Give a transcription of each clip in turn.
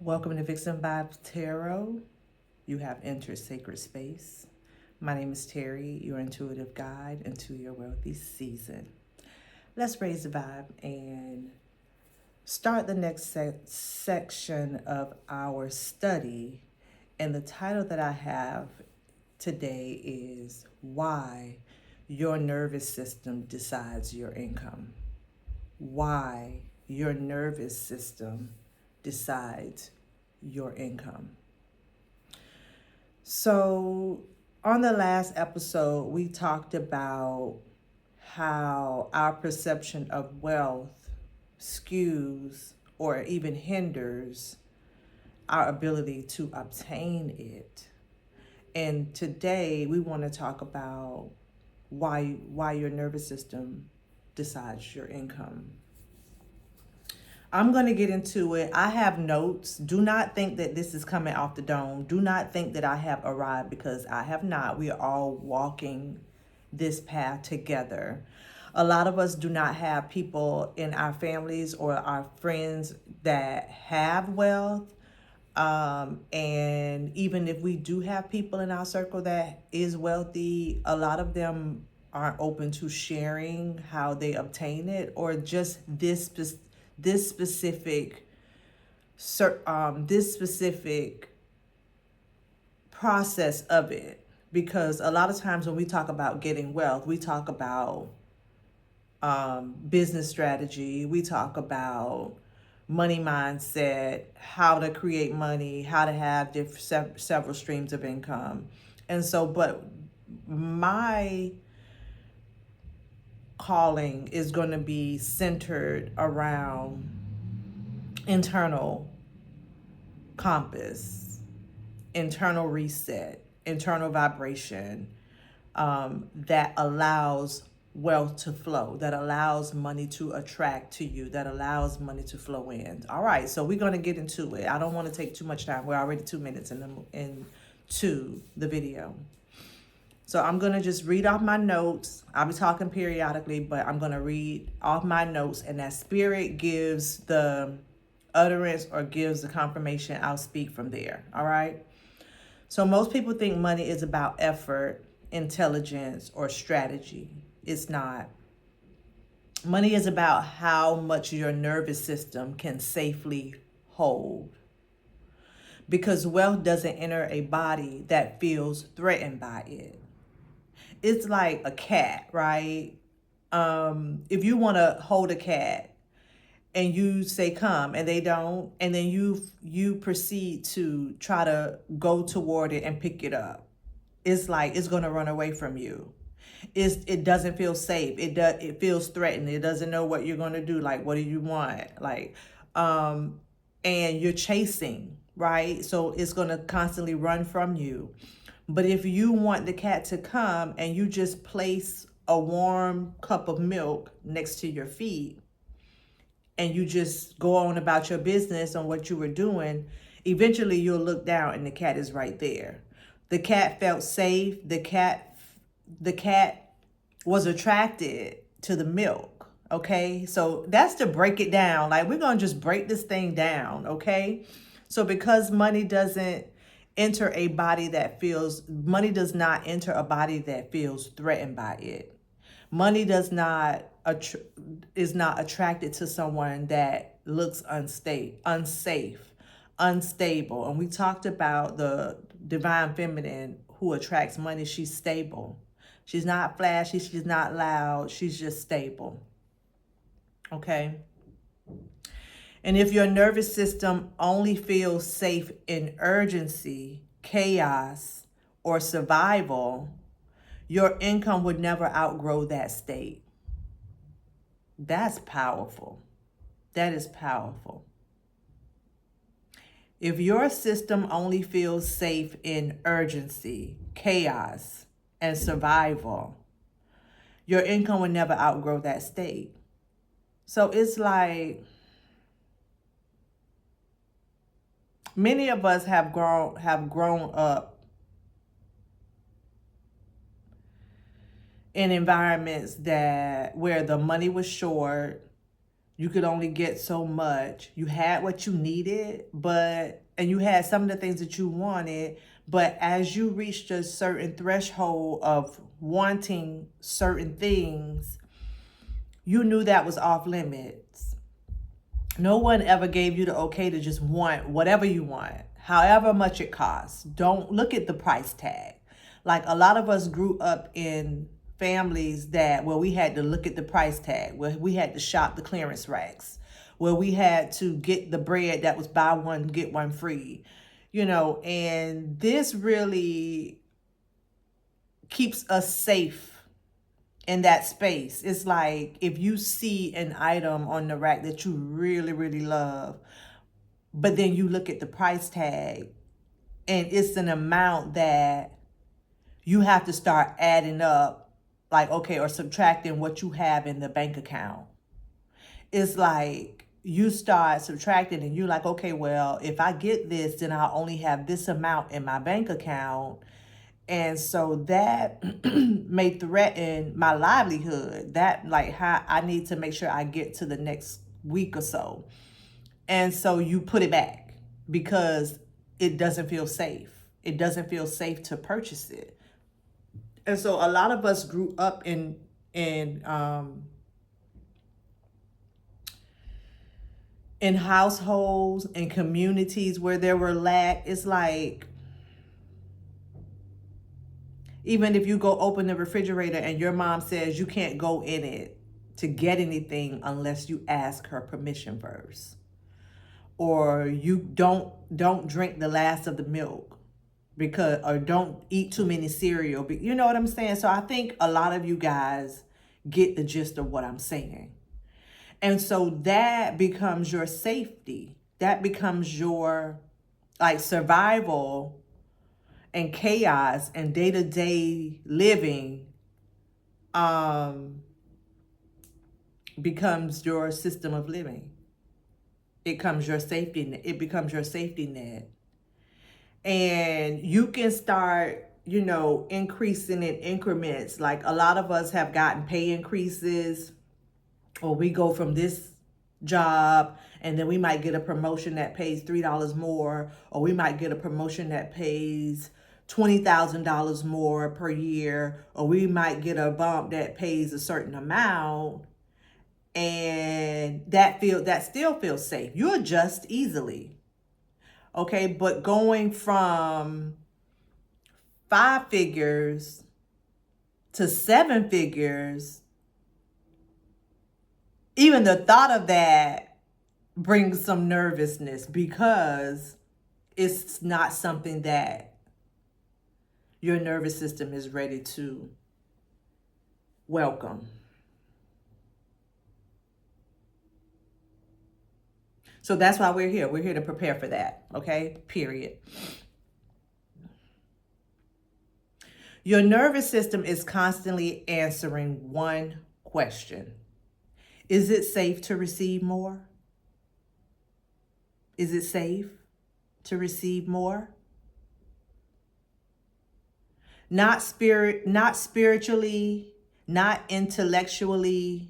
Welcome to Vixen Vibes Tarot. You have entered sacred space. My name is Terry, your intuitive guide into your wealthy season. Let's raise the vibe and start the next section of our study. And the title that I have today is Why Your Nervous System Decides Your Income. Why your nervous system decides your income. So, on the last episode, we talked about how our perception of wealth skews or even hinders our ability to obtain it. And today we want to talk about why your nervous system decides your income. I'm going to get into it. I have notes. Do not think that this is coming off the dome. Do not think that I have arrived, because I have not. We are all walking this path together. A lot of us do not have people in our families or our friends that have wealth. And even if we do have people in our circle that is wealthy, a lot of them aren't open to sharing how they obtain it, or just this specific process of it. Because a lot of times when we talk about getting wealth, we talk about business strategy, we talk about money mindset, how to create money, how to have several streams of income. And so, but my calling is going to be centered around internal compass, internal reset, internal vibration, that allows wealth to flow, that allows money to attract to you, that allows money to flow in. All right, so we're going to get into it. I don't want to take too much time. We're already 2 minutes into the video. So I'm going to just read off my notes. I'll be talking periodically, but I'm going to read off my notes, and that spirit gives the utterance or gives the confirmation. I'll speak from there. All right. So most people think money is about effort, intelligence, or strategy. It's not. Money is about how much your nervous system can safely hold. Because wealth doesn't enter a body that feels threatened by it. It's like a cat, right? If you want to hold a cat and you say come and they don't, and then you proceed to try to go toward it and pick it up, it's like it's going to run away from you. It doesn't feel safe. It feels threatened. It doesn't know what you're going to do. Like, what do you want? Like, and you're chasing, right? So it's going to constantly run from you. But if you want the cat to come and you just place a warm cup of milk next to your feet, and you just go on about your business on what you were doing, eventually you'll look down and the cat is right there. The cat felt safe. The cat was attracted to the milk. Okay, so that's to break it down. Like, we're gonna just break this thing down. Okay, so because money does not enter a body that feels threatened by it. Money is not attracted to someone that looks unsafe, unstable. And we talked about the divine feminine who attracts money. She's stable. She's not flashy. She's not loud. She's just stable. Okay. And if your nervous system only feels safe in urgency, chaos, or survival, your income would never outgrow that state. That's powerful. That is powerful. If your system only feels safe in urgency, chaos, and survival, your income will never outgrow that state. So it's like many of us have grown up in environments where the money was short, You could only get so much. You had what you needed, and you had some of the things that you wanted, but as you reached a certain threshold of wanting certain things, you knew that was off limits. No one ever gave you the okay to just want whatever you want, however much it costs. Don't look at the price tag. Like, a lot of us grew up in families where we had to look at the price tag, where we had to shop the clearance racks, where we had to get the bread that was buy one, get one free, and this really keeps us safe in that space. It's like, if you see an item on the rack that you really, really love, but then you look at the price tag and it's an amount that you have to start adding up, like, okay, or subtracting what you have in the bank account. It's like you start subtracting and you're like, okay, well, if I get this, then I'll only have this amount in my bank account. And so that may threaten my livelihood. That, like, how I need to make sure I get to the next week or so. And so you put it back because it doesn't feel safe. It doesn't feel safe to purchase it. And so a lot of us grew up in households and communities where there were lack. It's like, even if you go open the refrigerator and your mom says you can't go in it to get anything unless you ask her permission first, or you don't drink the last of the milk or don't eat too many cereal. You know what I'm saying? So I think a lot of you guys get the gist of what I'm saying. And so that becomes your safety. That becomes your, like, survival and chaos and day-to-day living becomes your system of living. It becomes your safety net. And you can start, increasing in increments. Like, a lot of us have gotten pay increases, or we go from this job and then we might get a promotion that pays $3 more, or we might get a promotion that pays $20,000 more per year, or we might get a bump that pays a certain amount, and that still feels safe. You adjust easily. Okay, but going from 5 figures to 7 figures, even the thought of that brings some nervousness, because it's not something that your nervous system is ready to welcome. So that's why we're here. We're here to prepare for that, okay? Period. Your nervous system is constantly answering one question. Is it safe to receive more? Is it safe to receive more? Not spiritually, not intellectually,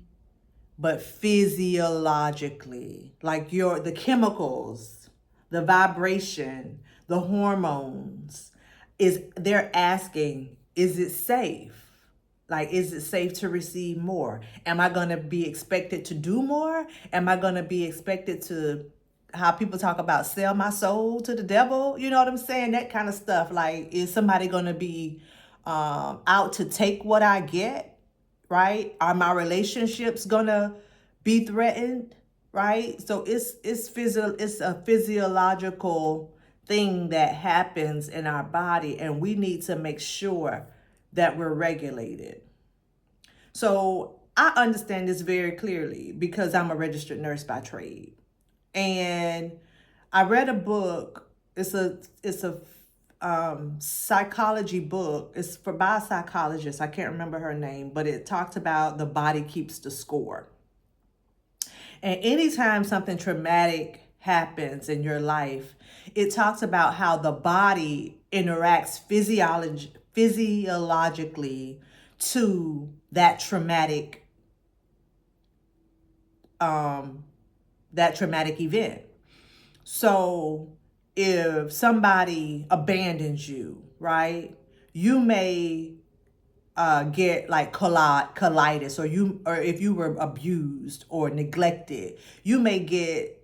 but physiologically. Like the chemicals, the vibration, the hormones, they're asking, is it safe? Like, is it safe to receive more? Am I going to be expected to do more? Am I going to be expected to, how people talk about, sell my soul to the devil? You know what I'm saying? That kind of stuff. Like, is somebody going to be out to take what I get? Right? Are my relationships going to be threatened? Right? So it's a physiological thing that happens in our body, and we need to make sure that we're regulated. So I understand this very clearly because I'm a registered nurse by trade. And I read a book. It's a psychology book. It's by a psychologist. I can't remember her name, but it talked about the body keeps the score. And anytime something traumatic happens in your life, it talks about how the body interacts physiologically to that traumatic that traumatic event. So if somebody abandons you, right, you may get like colitis, or if you were abused or neglected, you may get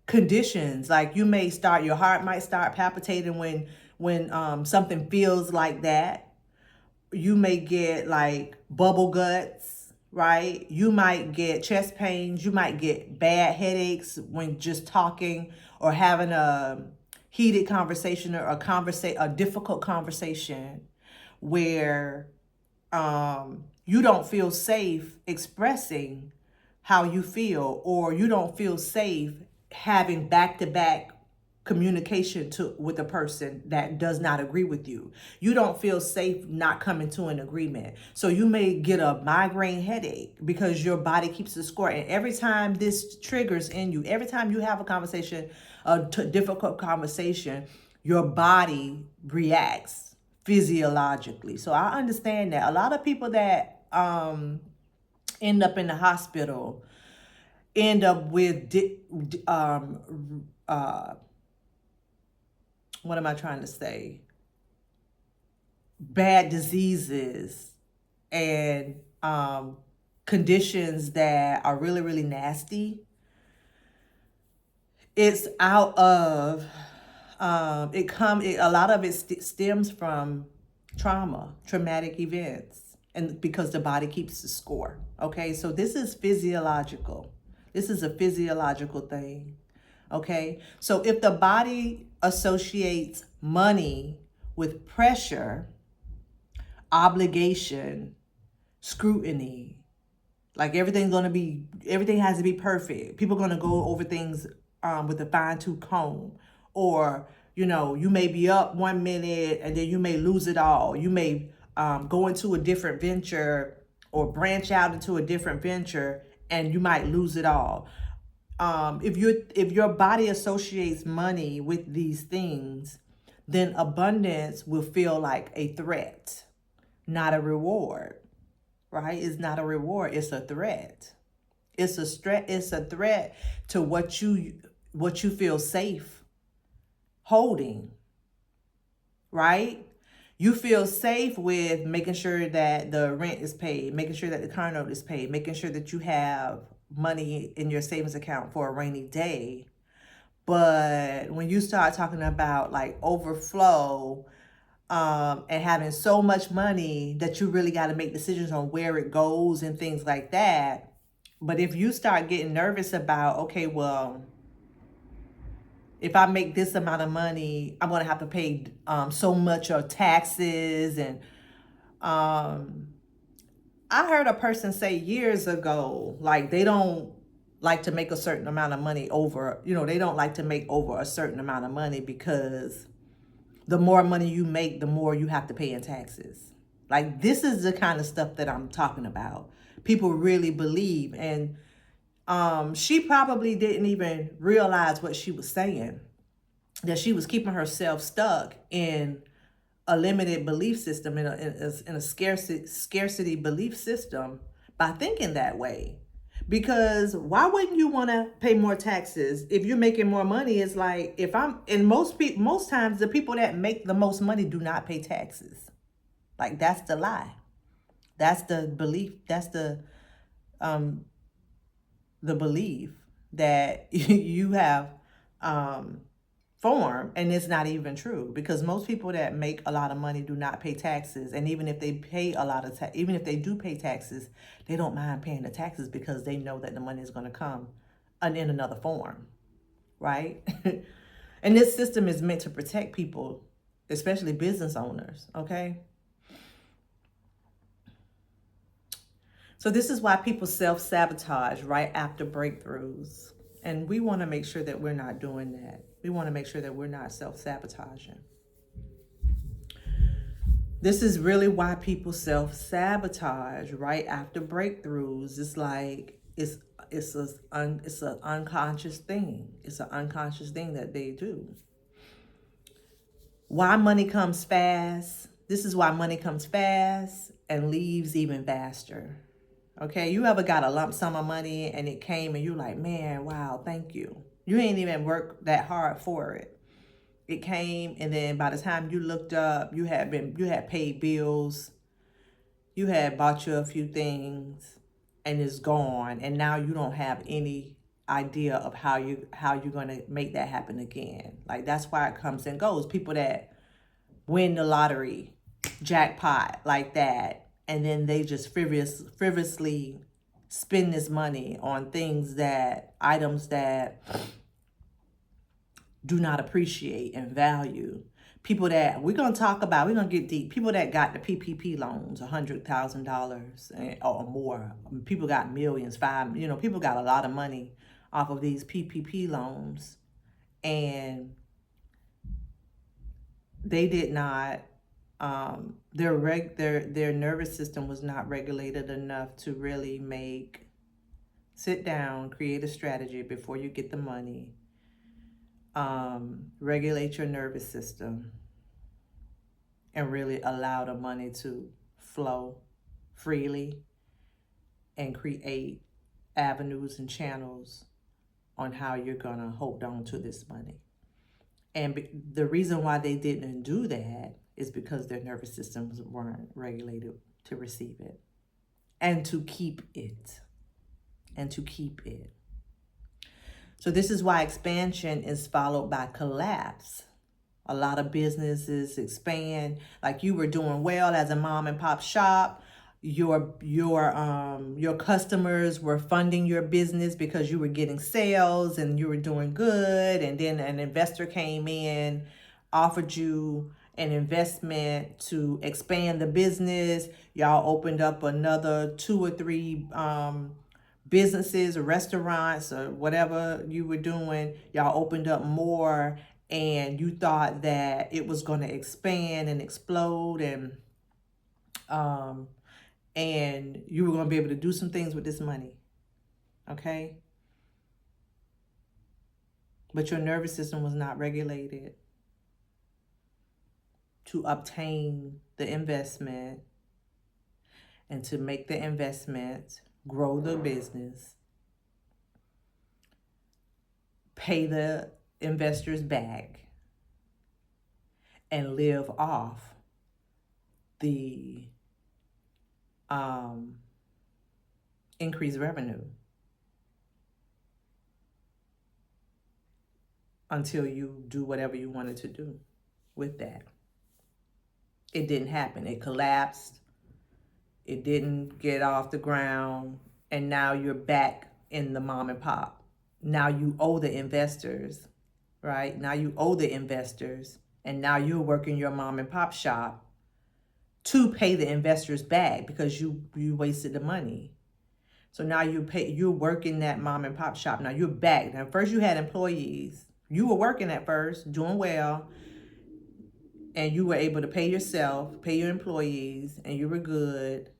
conditions like your heart might start palpitating when something feels like that. You may get like bubble guts, right? You might get chest pains. You might get bad headaches when just talking or having a heated conversation, or a difficult conversation where you don't feel safe expressing how you feel, or you don't feel safe having back-to-back communication with a person that does not agree with you. You don't feel safe not coming to an agreement. So you may get a migraine headache because your body keeps the score. And every time this triggers in you, every time you have a conversation, difficult conversation, your body reacts physiologically. So I understand that. A lot of people that end up in the hospital end up with what am I trying to say? Bad diseases and conditions that are really, really nasty. It's out of a lot of it stems from traumatic events, and because the body keeps the score. Okay, so this is physiological. This is a physiological thing. Okay, so if the body associates money with pressure, obligation, scrutiny, like everything has to be perfect. People are going to go over things with a fine-tooth comb. Or, you may be up 1 minute and then you may lose it all. You may go into a different venture or branch out into a different venture and you might lose it all. If your body associates money with these things, then abundance will feel like a threat, not a reward. Right? It's not a reward, it's a threat. It's a threat to what you feel safe holding. Right? You feel safe with making sure that the rent is paid, making sure that the car note is paid, making sure that you have money in your savings account for a rainy day. But when you start talking about like overflow, and having so much money that you really got to make decisions on where it goes and things like that. But if you start getting nervous about, okay, well, if I make this amount of money, I'm going to have to pay so much of taxes. And I heard a person say years ago, like they don't like to make a certain amount of money they don't like to make over a certain amount of money because the more money you make, the more you have to pay in taxes. Like, this is the kind of stuff that I'm talking about. People really believe. And she probably didn't even realize what she was saying, that she was keeping herself stuck in a limited belief system, in a scarcity belief system, by thinking that way. Because why wouldn't you want to pay more taxes if you're making more money? It's like, most times the people that make the most money do not pay taxes. Like, that's the lie. That's the belief. That's the belief that you have formed, and it's not even true, because most people that make a lot of money do not pay taxes. And even if they pay even if they do pay taxes, they don't mind paying the taxes because they know that the money is going to come in another form, right? And this system is meant to protect people, especially business owners. Okay, so this is why people self-sabotage right after breakthroughs. And we want to make sure that we're not doing that. We want to make sure that we're not self-sabotaging. This is really why people self-sabotage right after breakthroughs. It's like it's an unconscious thing. It's an unconscious thing that they do. Why money comes fast. This is why money comes fast and leaves even faster. Okay, you ever got a lump sum of money and it came and you like, man, wow, thank you. You ain't even worked that hard for it. It came, and then by the time you looked up, you had paid bills, you had bought you a few things, and it's gone, and now you don't have any idea of how you're gonna make that happen again. Like, that's why it comes and goes. People that win the lottery, jackpot like that, and then they just frivolously spend this money on items that do not appreciate and value. People that we're gonna get deep. People that got the PPP loans, $100,000 or more. People got millions, people got a lot of money off of these PPP loans, and they did not. Their nervous system was not regulated enough to really sit down, create a strategy before you get the money. Regulate your nervous system and really allow the money to flow freely and create avenues and channels on how you're going to hold on to this money. And the reason why they didn't do that is because their nervous systems weren't regulated to receive it and to keep it. So this is why expansion is followed by collapse. A lot of businesses expand. Like, you were doing well as a mom and pop shop. Your customers were funding your business because you were getting sales and you were doing good. And then an investor came in, offered you an investment to expand the business. Y'all opened up another 2 or 3 businesses or restaurants or whatever you were doing. Y'all opened up more, and you thought that it was going to expand and explode, and you were going to be able to do some things with this money. Okay? But your nervous system was not regulated to obtain the investment and to make the investment, grow the business, pay the investors back, and live off the increased revenue until you do whatever you wanted to do with that. It didn't happen. It collapsed. It didn't get off the ground. And now you're back in the mom and pop. Now you owe the investors, right? Now you owe the investors. And now you're working your mom and pop shop to pay the investors back because you wasted the money. So now you're working that mom and pop shop. Now you're back. Now, first you had employees. You were working at first, doing well, and you were able to pay yourself, pay your employees, and you were good.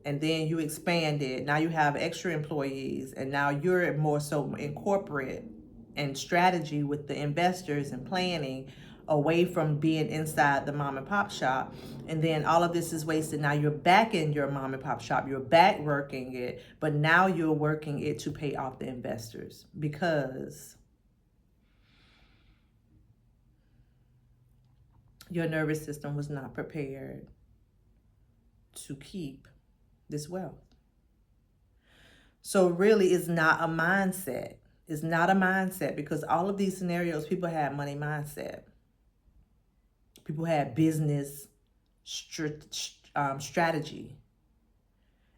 And then you expanded. Now you have extra employees, and now you're more so in corporate and strategy with the investors and planning, away from being inside the mom and pop shop. And then all of this is wasted. Now you're back in your mom and pop shop. You're back working it, but now you're working it to pay off the investors because your nervous system was not prepared to keep this wealth. So really, it's not a mindset. It's not a mindset, because all of these scenarios, people had money mindset. People had business strategy.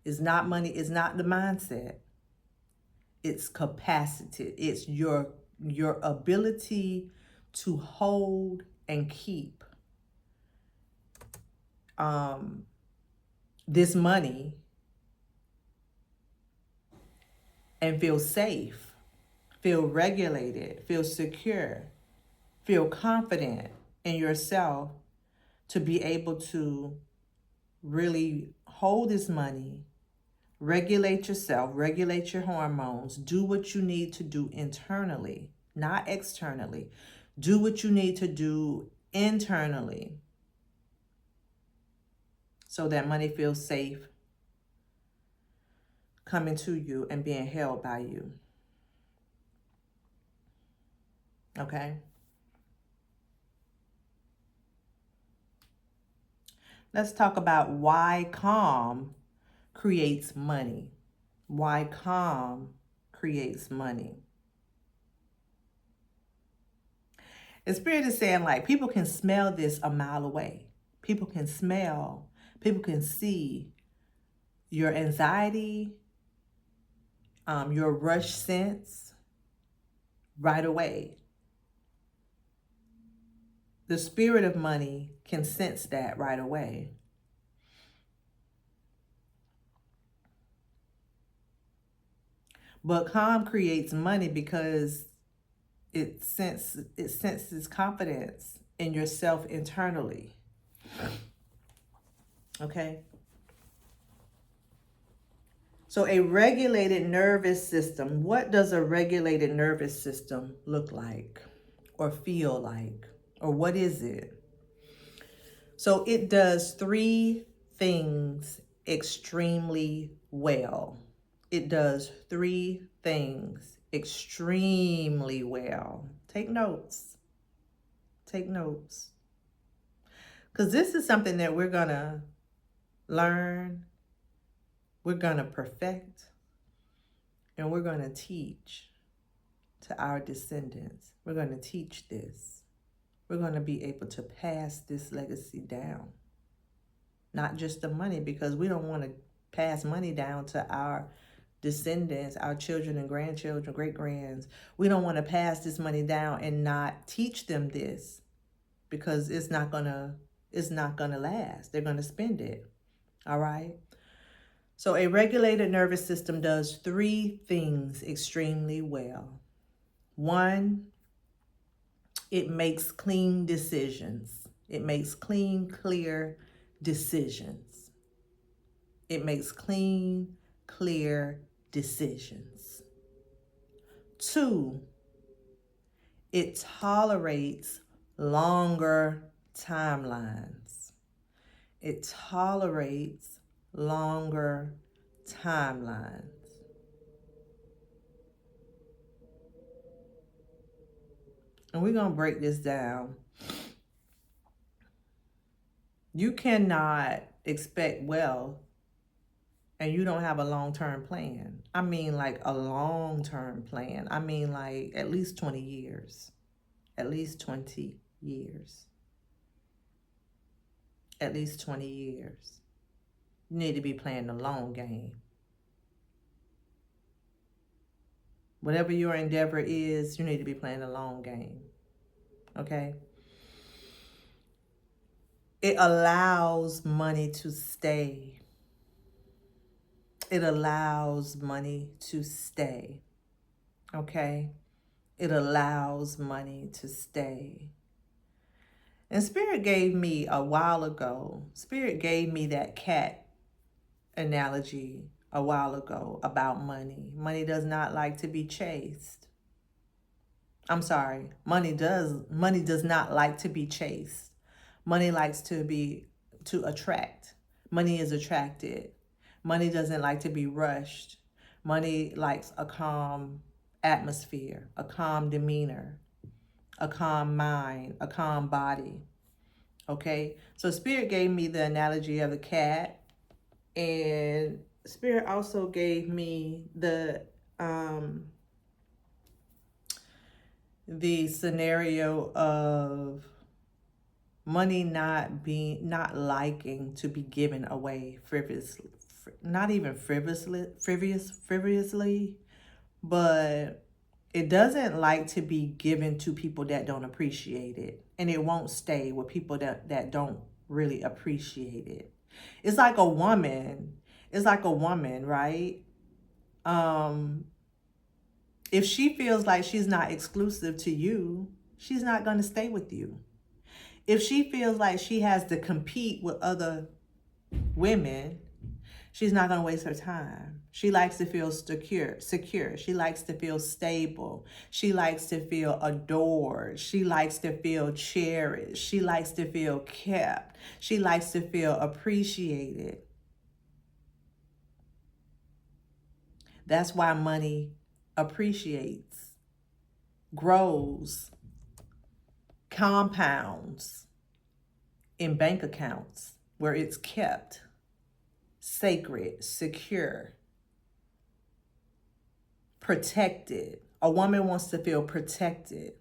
It's not money. It's not the mindset. It's capacity. It's your ability to hold and keep this money and feel safe, feel regulated, feel secure, feel confident in yourself to be able to really hold this money, regulate yourself, regulate your hormones, do what you need to do internally, not externally. Do what you need to do internally so that money feels safe, coming to you and being held by you. Okay? Let's talk about why calm creates money. Why calm creates money. The Spirit is saying, like, people can smell this a mile away. People can smell, people can see your anxiety, your rush sense right away. The spirit of money can sense that right away. But calm creates money because it senses confidence in yourself internally. Okay? So a regulated nervous system, what does a regulated nervous system look like or feel like? Or what is it? So it does three things extremely well. It does three things extremely well. Take notes. Take notes. Because this is something that we're going to learn, we're going to perfect, and we're going to teach to our descendants. We're going to teach this. We're going to be able to pass this legacy down. Not just the money, because we don't want to pass money down to our descendants, our children and grandchildren, great-grands. We don't want to pass this money down and not teach them this, because it's not gonna last. They're gonna spend it. All right. So a regulated nervous system does three things extremely well. One, it makes clean decisions. It makes clean, clear decisions. It makes clean, clear decisions. Two, it tolerates longer timelines. It tolerates longer timelines. And we're going to break this down. You cannot expect wealth and you don't have a long-term plan. I mean, like a long-term plan. I mean, like at least 20 years. At least 20 years. At least 20 years. You need to be playing the long game. Whatever your endeavor is, you need to be playing the long game. Okay? It allows money to stay. It allows money to stay. Okay? It allows money to stay. And Spirit gave me a while ago, Spirit gave me that cat analogy a while ago about money. Money does not like to be chased. I'm sorry, money does not like to be chased. Money likes to attract. Money is attracted. Money doesn't like to be rushed. Money likes a calm atmosphere, a calm demeanor, a calm mind, a calm body. Okay? So Spirit gave me the analogy of the cat, and Spirit also gave me the scenario of money not liking to be given away frivolously, not even frivolously, but it doesn't like to be given to people that don't appreciate it, and it won't stay with people that don't really appreciate it. It's like a woman, right? If she feels like she's not exclusive to you, she's not going to stay with you. If she feels like she has to compete with other women, she's not going to waste her time. She likes to feel secure. She likes to feel stable. She likes to feel adored. She likes to feel cherished. She likes to feel kept. She likes to feel appreciated. That's why money appreciates, grows, compounds in bank accounts where it's kept sacred, secure, protected. A woman wants to feel protected.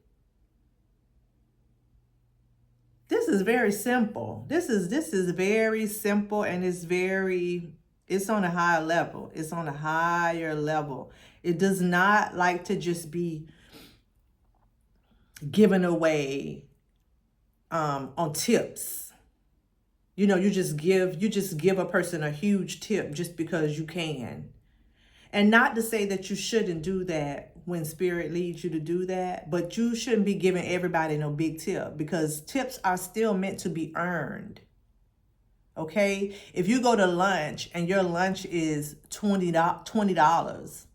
This is very simple. This is very simple, and it's on a higher level. It's on a higher level. It does not like to just be given away on tips. You know, you just give a person a huge tip just because you can. And not to say that you shouldn't do that when spirit leads you to do that, but you shouldn't be giving everybody no big tip, because tips are still meant to be earned. Okay? If you go to lunch and your lunch is $20,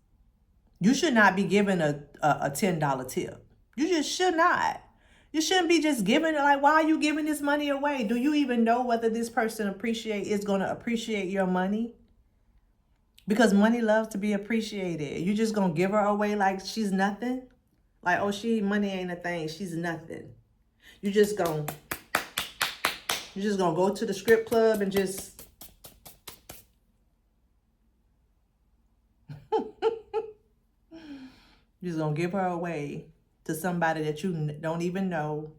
you should not be giving a $10 tip. You just should not. You shouldn't be just giving it. Like, why are you giving this money away? Do you even know whether this person is going to appreciate your money? Because money loves to be appreciated. You just gonna give her away like she's nothing? Like, oh, money ain't a thing. She's nothing. You just gonna go to the strip club and just you're just gonna give her away to somebody that you don't even know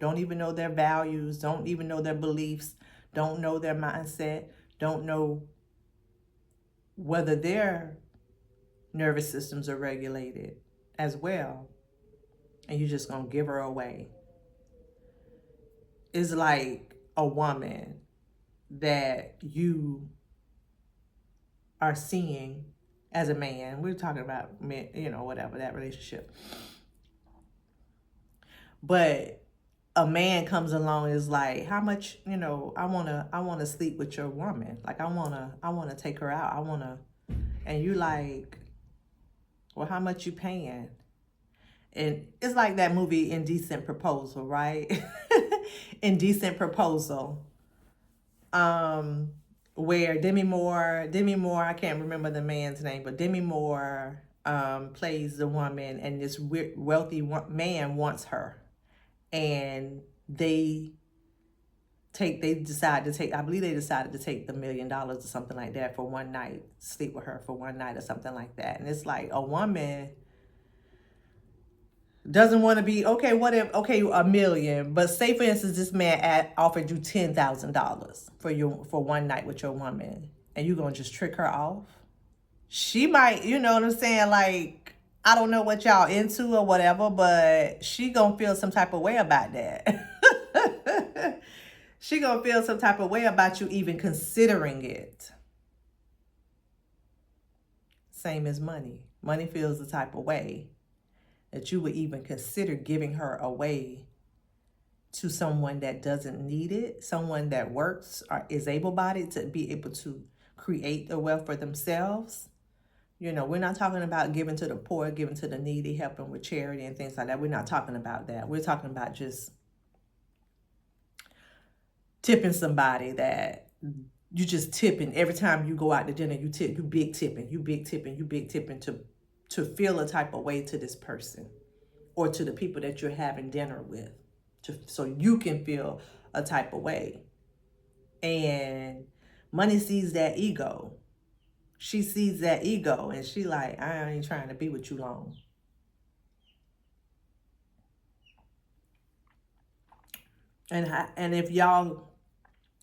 their values, don't even know their beliefs, don't know their mindset, don't know whether their nervous systems are regulated as well, and you're just gonna give her away. It's like a woman that you are seeing as a man. We're talking about men, whatever, that relationship. But a man comes along and is like, how much, I wanna sleep with your woman. Like, I wanna take her out. And you like, well, how much you paying? And it's like that movie Indecent Proposal, right? Indecent Proposal. Where Demi Moore, I can't remember the man's name, but Demi Moore plays the woman, and this wealthy man wants her. And they decided to take the $1 million or something like that for one night, sleep with her for one night or something like that. And it's like a woman doesn't want to be, okay, what if, okay, $1 million, but say for instance, this man offered you $10,000 for one night with your woman, and you're going to just trick her off? She might, you know what I'm saying? Like, I don't know what y'all into or whatever, but she gonna feel some type of way about that. She gonna feel some type of way about you even considering it. Same as money. Money feels the type of way that you would even consider giving her away to someone that doesn't need it, someone that works or is able-bodied to be able to create the wealth for themselves. We're not talking about giving to the poor, giving to the needy, helping with charity and things like that. We're not talking about that. We're talking about just tipping somebody that you just tipping every time you go out to dinner. You tip, you big tipping to feel a type of way to this person or to the people that you're having dinner with, so you can feel a type of way. And money sees that ego. She sees that ego, and she like, I ain't trying to be with you long. And if y'all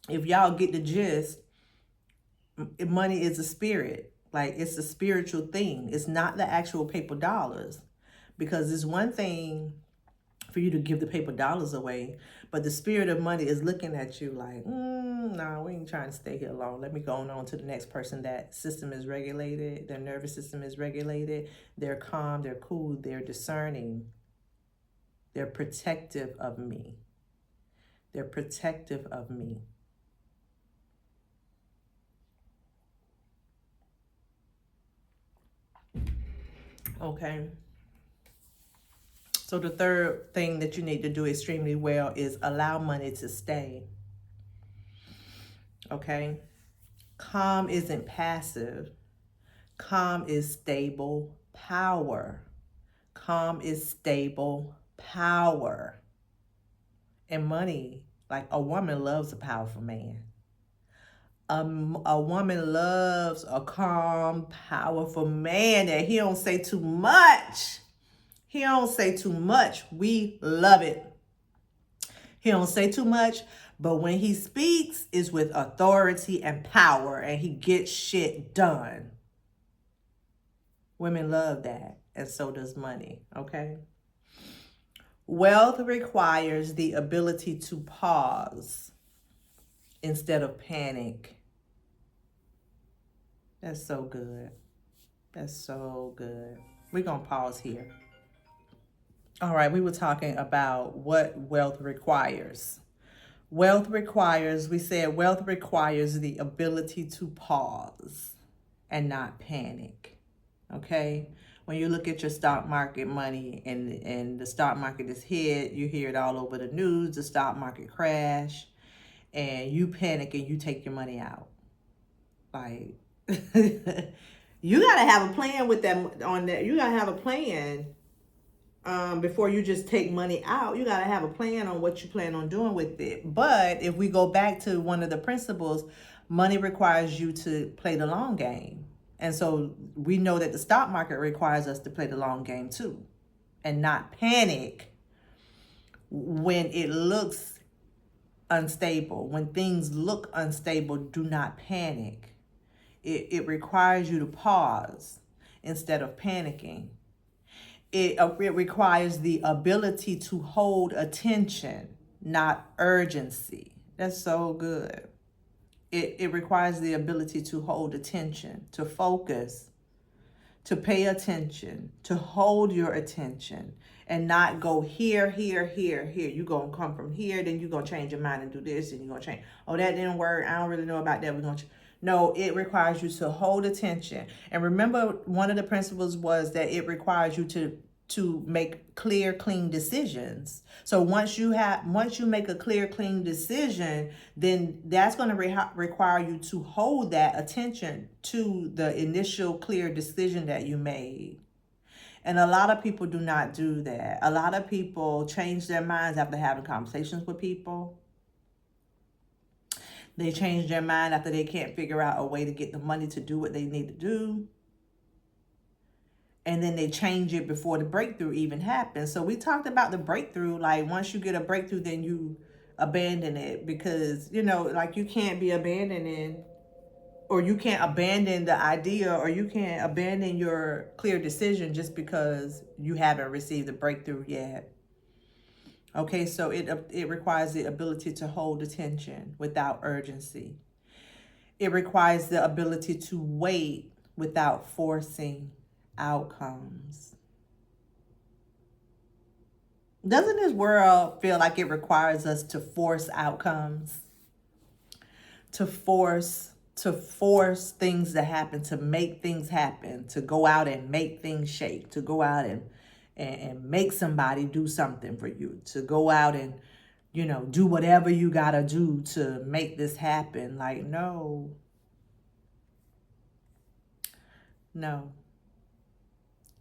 get the gist, money is a spirit. Like, it's a spiritual thing. It's not the actual paper dollars, because it's one thing for you to give the paper dollars away, but the spirit of money is looking at you like, no, we ain't trying to stay here long. Let me go on to the next person. That system is regulated. Their nervous system is regulated. They're calm. They're cool. They're discerning. They're protective of me. They're protective of me. Okay. So the third thing that you need to do extremely well is allow money to stay. Okay? Calm isn't passive. Calm is stable power. Calm is stable power. And money, like a woman loves a powerful man. A woman loves a calm, powerful man that he don't say too much. He don't say too much. We love it. He don't say too much, but when he speaks, it's with authority and power, and he gets shit done. Women love that, and so does money, okay? Wealth requires the ability to pause instead of panic. That's so good. That's so good. We're going to pause here. All right, we were talking about what wealth requires. We said wealth requires the ability to pause and not panic. Okay? When you look at your stock market money and the stock market is hit, you hear it all over the news, the stock market crash, and you panic and you take your money out. Like, you got to have a plan with that on that. You got to have a plan before you just take money out. You got to have a plan on what you plan on doing with it. But if we go back to one of the principles, money requires you to play the long game. And so we know that the stock market requires us to play the long game too, and not panic when it looks unstable. When things look unstable, do not panic. It requires you to pause instead of panicking. It requires the ability to hold attention, not urgency. That's so good. It requires the ability to hold attention, to focus, to pay attention, to hold your attention, and not go here, here, here, here. You're going to come from here, then you're going to change your mind and do this, and you're going to change. Oh, that didn't work. I don't really know about that. We're going to No, it requires you to hold attention. And remember, one of the principles was that it requires you to make clear, clean decisions. So once you make a clear, clean decision, then that's going to require you to hold that attention to the initial clear decision that you made. And a lot of people do not do that. A lot of people change their minds after having conversations with people. They change their mind after they can't figure out a way to get the money to do what they need to do. And then they change it before the breakthrough even happens. So we talked about the breakthrough. Like, once you get a breakthrough, then you abandon it, because, like, you can't be abandoning, or you can't abandon the idea, or you can't abandon your clear decision just because you haven't received the breakthrough yet. Okay, so it requires the ability to hold attention without urgency. It requires the ability to wait without forcing outcomes. Doesn't this world feel like it requires us to force outcomes? To force things to happen, to make things happen, to go out and make things shake, to go out and make somebody do something for you, to go out and, do whatever you gotta do to make this happen. Like, no.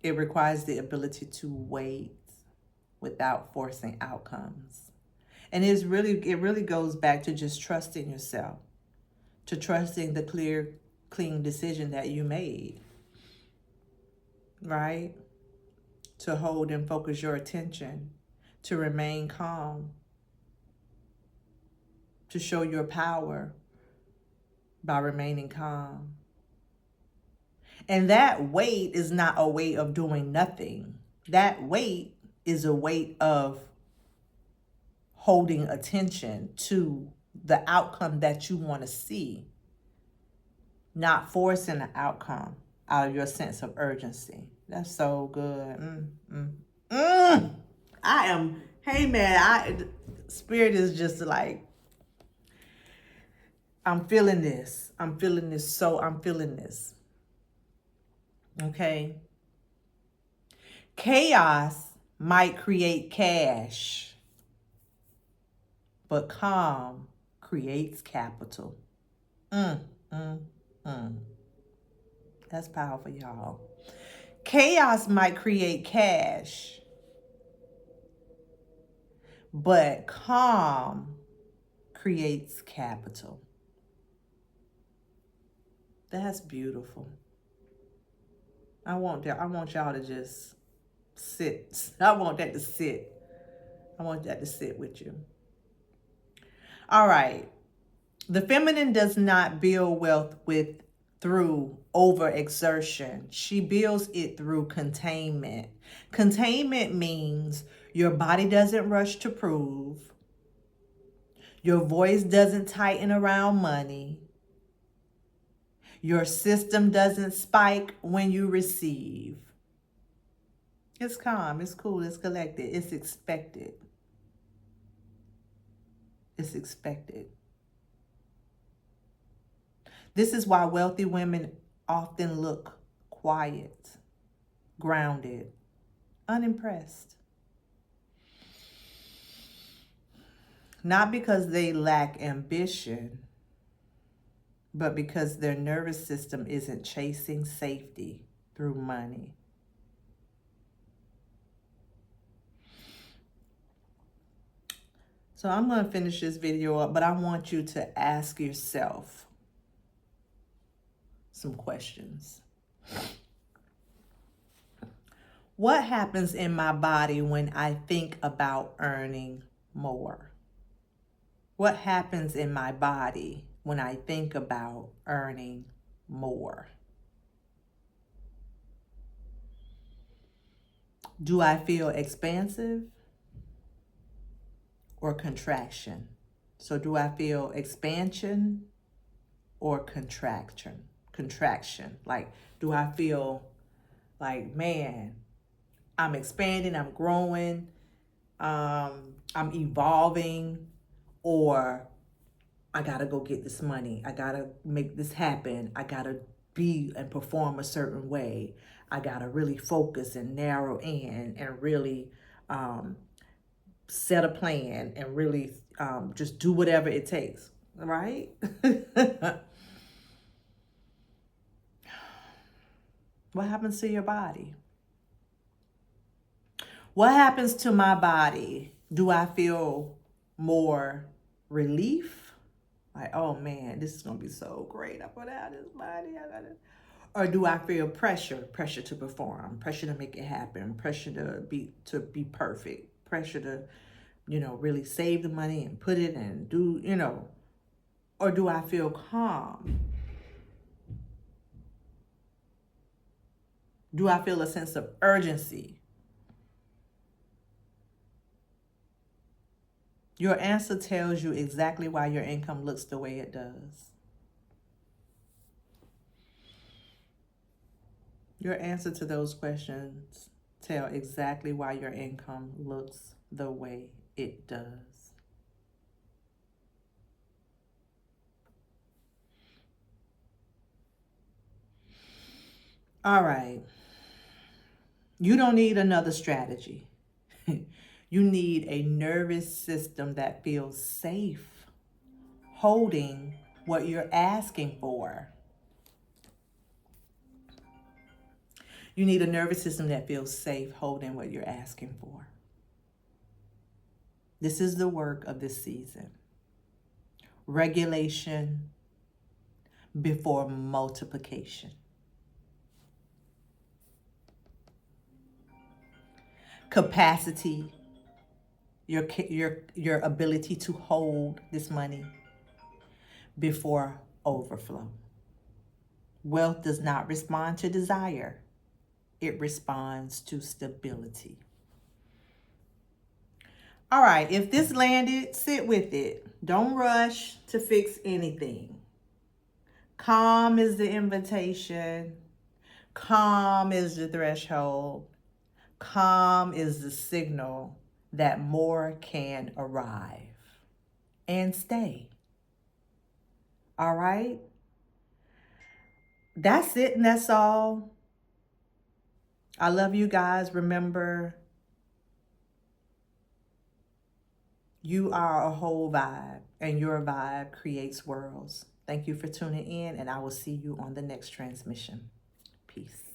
It requires the ability to wait without forcing outcomes. And it really goes back to just trusting yourself, to trusting the clear, clean decision that you made, right? To hold and focus your attention, to remain calm, to show your power by remaining calm. And that wait is not a way of doing nothing. That wait is a weight of holding attention to the outcome that you want to see, not forcing the outcome out of your sense of urgency. That's so good. Hey man, Spirit is just like, I'm feeling this. I'm feeling this. Okay. Chaos might create cash, but calm creates capital. And That's powerful, y'all. Chaos might create cash, but calm creates capital. That's beautiful. I want y'all to just sit. I want that to sit. I want that to sit with you. All right. The feminine does not build wealth through overexertion. She builds it through containment. Containment means your body doesn't rush to prove. Your voice doesn't tighten around money. Your system doesn't spike when you receive. It's calm, it's cool, it's collected, it's expected. It's expected. This is why wealthy women often look quiet, grounded, unimpressed. Not because they lack ambition, but because their nervous system isn't chasing safety through money. So I'm going to finish this video up, but I want you to ask yourself some questions. What happens in my body when I think about earning more? What happens in my body when I think about earning more? Do I feel expansive or contraction? So do I feel expansion or contraction? Contraction. Like, do I feel like, man, I'm expanding, I'm growing, I'm evolving, or I gotta go get this money. I gotta make this happen. I gotta be and perform a certain way. I gotta really focus and narrow in and really set a plan and really just do whatever it takes, right? What happens to your body? What happens to my body? Do I feel more relief? Like, oh man, this is gonna be so great. I put out this body. I got it. Or do I feel pressure to perform, pressure to make it happen, pressure to be perfect, pressure to, really save the money and put it and do, or do I feel calm? Do I feel a sense of urgency? Your answer tells you exactly why your income looks the way it does. Your answer to those questions tell exactly why your income looks the way it does. All right. You don't need another strategy. You need a nervous system that feels safe holding what you're asking for. You need a nervous system that feels safe holding what you're asking for. This is the work of this season. Regulation before multiplication. Capacity, your ability to hold this money before overflow. Wealth does not respond to desire. It responds to stability. All right, if this landed, sit with it. Don't rush to fix anything. Calm is the invitation. Calm is the threshold. Calm is the signal that more can arrive and stay. All right? That's it and that's all. I love you guys. Remember, you are a whole vibe, and your vibe creates worlds. Thank you for tuning in, and I will see you on the next transmission. Peace.